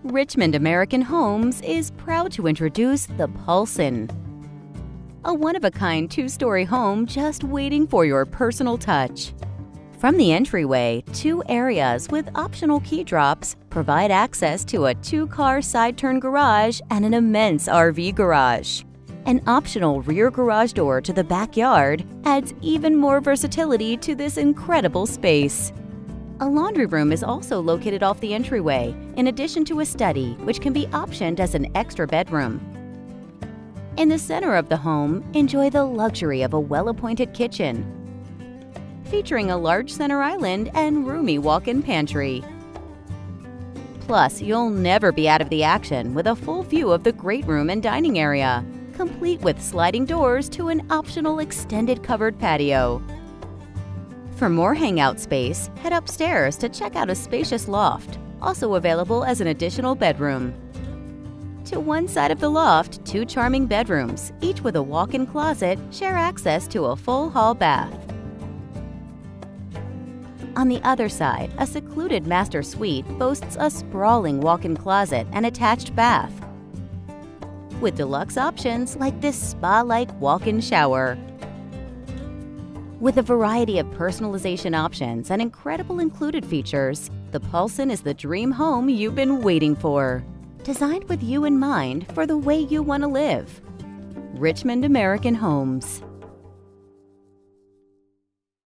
Richmond American Homes is proud to introduce the Paulson, a one-of-a-kind two-story home just waiting for your personal touch. From the entryway, 2 areas with optional key drops provide access to a 2-car side-turn garage and an immense RV garage. An optional rear garage door to the backyard adds even more versatility to this incredible space. A laundry room is also located off the entryway, in addition to a study, which can be optioned as an extra bedroom. In the center of the home, enjoy the luxury of a well-appointed kitchen, featuring a large center island and roomy walk-in pantry. Plus, you'll never be out of the action with a full view of the great room and dining area, complete with sliding doors to an optional extended covered patio. For more hangout space, head upstairs to check out a spacious loft, also available as an additional bedroom. To one side of the loft, 2 charming bedrooms, each with a walk-in closet, share access to a full hall bath. On the other side, a secluded master suite boasts a sprawling walk-in closet and attached bath, with deluxe options like this spa-like walk-in shower. With a variety of personalization options and incredible included features, the Paulson is the dream home you've been waiting for. Designed with you in mind for the way you want to live. Richmond American Homes.